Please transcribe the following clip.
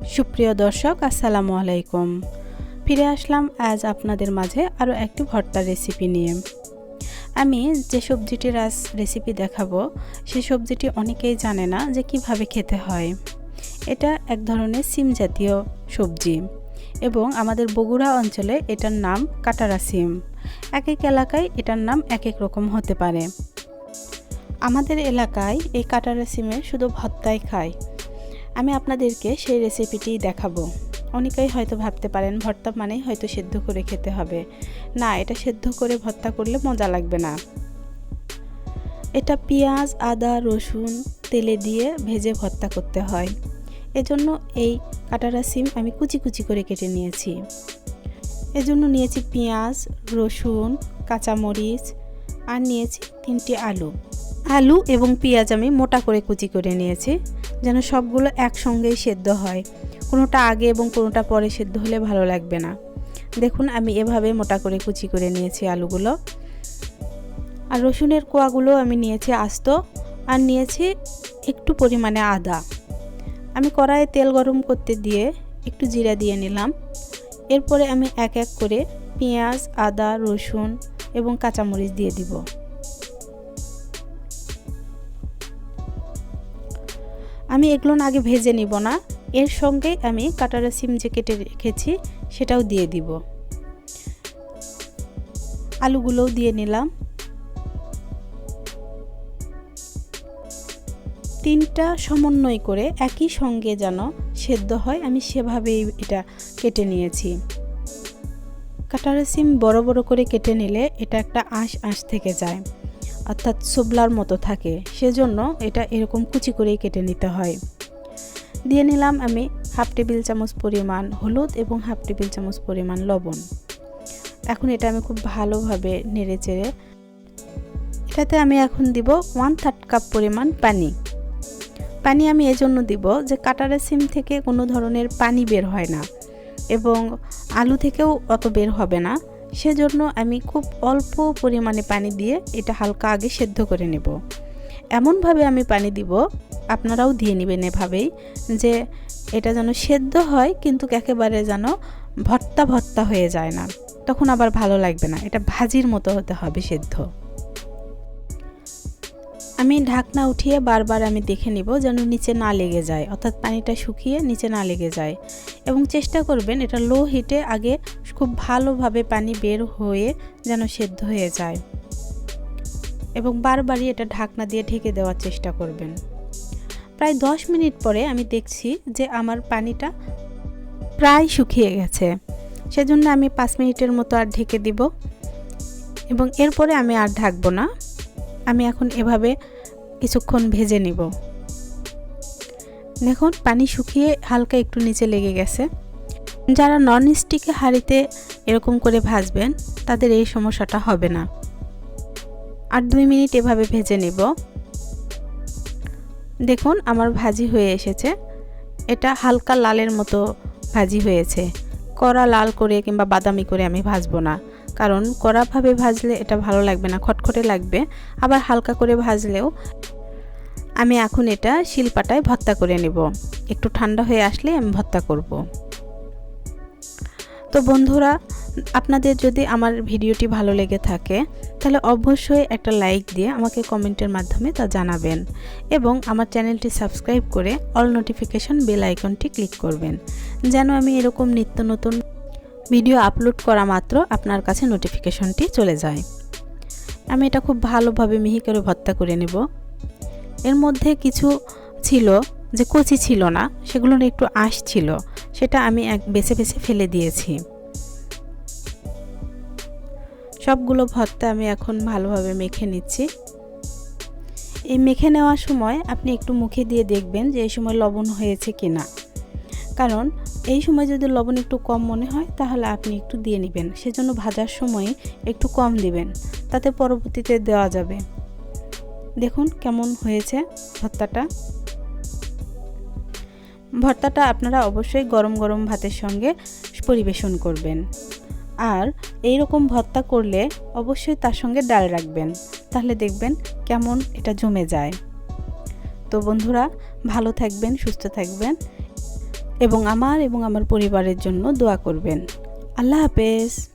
সুপ্রিয় দর্শক, আসসালামু আলাইকুম। ফিরে আসলাম আজ আপনাদের মাঝে আরও একটি ভর্তার রেসিপি নিয়ে। আমি যে সবজিটির আজ রেসিপি দেখাবো সেই সবজিটি অনেকেই জানে না যে কিভাবে খেতে হয়। এটা এক ধরনের সিম জাতীয় সবজি এবং আমাদের বগুড়া অঞ্চলে এটার নাম কাটারা সিম। এক এক এলাকায় এটার নাম এক এক রকম হতে পারে। আমাদের এলাকায় এই কাটারা সিমের শুধু ভর্তাই খায়। আমি আপনাদেরকে সেই রেসিপিটি দেখাবো। অনেকেই হয়তো ভাবতে পারেন ভর্তা মানেই হয়তো সেদ্ধ করে খেতে হবে। না, এটা সেদ্ধ করে ভর্তা করলে মজা লাগবে না। এটা পেঁয়াজ, আদা, রসুন তেলে দিয়ে ভেজে ভর্তা করতে হয়। এজন্য এই কাটারা সিম আমি কুচি কুচি করে কেটে নিয়েছি। এজন্য নিয়েছি পেঁয়াজ, রসুন, কাঁচামরিচ আর নিয়েছি 3টি আলু এবং পেঁয়াজ আমি মোটা করে কুচি করে নিয়েছি, যেন সবগুলো একসঙ্গেই সেদ্ধ হয়। কোনোটা আগে এবং কোনোটা পরে সেদ্ধ হলে ভালো লাগবে না। দেখুন আমি এভাবে মোটা করে কুচি করে নিয়েছি আলুগুলো। আর রসুনের কোয়াগুলো আমি নিয়েছি আস্ত, আর নিয়েছি একটু পরিমাণে আদা। আমি কড়াইয়ে তেল গরম করতে দিয়ে একটু জিরা দিয়ে নিলাম। এরপরে আমি এক এক করে পেঁয়াজ, আদা, রসুন এবং কাঁচামরিচ দিয়ে দিব। আমি এগুলো আগে ভেজে নিব না, এর সঙ্গে আমি কাটারা সিম যে কেটে রেখেছি সেটাও দিয়ে দিব। আলুগুলোও দিয়ে নিলাম। 3টা সমন্বয় করে একই সঙ্গে যেন সেদ্ধ হয় আমি সেভাবেই এটা কেটে নিয়েছি। কাটারা সিম বড় বড় করে কেটে নিলে এটা একটা আঁশ থেকে যায়, অর্থাৎ ছোবলার মতো থাকে। সেজন্য এটা এরকম কুচি করেই কেটে নিতে হয়। দিয়ে নিলাম আমি 1/2 টেবিল চামচ পরিমাণ হলুদ এবং 1/2 টেবিল চামচ পরিমাণ লবণ। এখন এটা আমি খুব ভালোভাবে নেড়ে চেড়ে এটাতে আমি এখন দিব 1/3 কাপ পরিমাণ পানি আমি এজন্য দিব যে কাটারা সিম থেকে কোনো ধরনের পানি বের হয় না এবং আলু থেকেও অত বের হবে না। সেজন্য আমি খুব অল্প পরিমাণে পানি দিয়ে এটা হালকা আগে সেদ্ধ করে নেব। এমনভাবে আমি পানি দিব, আপনারাও দিয়ে নেবেন এভাবেই, যে এটা যেন সেদ্ধ হয় কিন্তু একেবারে যেন ভর্তা হয়ে যায় না, তখন আবার ভালো লাগবে না। এটা ভাজির মতো হতে হবে সেদ্ধ। আমি ঢাকনা উঠিয়ে বারবার আমি দেখে নিব যেন নিচে না লেগে যায়, অর্থাৎ পানিটা শুকিয়ে নিচে না লেগে যায়। এবং চেষ্টা করবেন এটা লো হিটে আগে খুব ভালোভাবে পানি বের হয়ে যেন সেদ্ধ হয়ে যায়, এবং বারবারই এটা ঢাকনা দিয়ে ঢেকে দেওয়ার চেষ্টা করবেন। প্রায় 10 মিনিট পরে আমি দেখছি যে আমার পানিটা প্রায় শুকিয়ে গেছে। সেজন্য আমি 5 মিনিটের মতো আর ঢেকে দিব এবং এরপরে আমি আর ঢাকবো না। আমি এখন এভাবে কিছুক্ষণ ভেজে নিব। দেখুন পানি শুকিয়ে হালকা একটু নিচে লেগে গেছে। যারা নন স্টিকে হাঁড়িতে এরকম করে ভাজবেন তাদের এই সমস্যাটা হবে না। আর 2 মিনিট এভাবে ভেজে নিব। দেখুন আমার ভাজি হয়ে এসেছে। এটা হালকা লালের মতো ভাজি হয়েছে। কড়া লাল করে কিংবা বাদামি করে আমি ভাজবো না, কারণ কড়াভাবে ভাজলে এটা ভালো লাগবে না, খটখটে লাগবে। আবার হালকা করে ভাজলেও আমি এখন এটা শিলপাটায় ভর্তা করে নেব। একটু ঠান্ডা হয়ে আসলে আমি ভর্তা করব। তো বন্ধুরা, আপনাদের যদি আমার ভিডিওটি ভালো লেগে থাকে তাহলে অবশ্যই একটা লাইক দিয়ে আমাকে কমেন্টের মাধ্যমে তা জানাবেন এবং আমার চ্যানেলটি সাবস্ক্রাইব করে অল নোটিফিকেশন বেল আইকনটি ক্লিক করবেন, যেন আমি এরকম নিত্য নতুন ভিডিও আপলোড করা মাত্র আপনার কাছে নোটিফিকেশনটি চলে যায়। আমি এটা খুব ভালোভাবে মিহি করে ভর্তা করে নেব। এর মধ্যে কিছু ছিল যে কচি ছিল না, সেগুলোর একটু আঁশ ছিল, সেটা আমি বেছে ফেলে দিয়েছি। সবগুলো ভর্তা আমি এখন ভালোভাবে মেখে নিচ্ছি। এই মেখে নেওয়ার সময় আপনি একটু মুখে দিয়ে দেখবেন যে এই সময় লবণ হয়েছে কিনা, কারণ এই সময় যদি লবণ একটু কম মনে হয় তাহলে আপনি একটু দিয়ে নেবেন। সেজন্য ভাজার সময় একটু কম দিবেন, তাতে পরবর্তীতে দেওয়া যাবে। দেখুন কেমন হয়েছে ভর্তাটা আপনারা অবশ্যই গরম গরম ভাতের সঙ্গে পরিবেশন করবেন। আর এই রকম ভর্তা করলে অবশ্যই তার সঙ্গে ডাল রাখবেন, তাহলে দেখবেন কেমন এটা জমে যায়। তো বন্ধুরা, ভালো থাকবেন, সুস্থ থাকবেন এবং আমার পরিবারের জন্য দোয়া করবেন। আল্লাহ হাফেজ।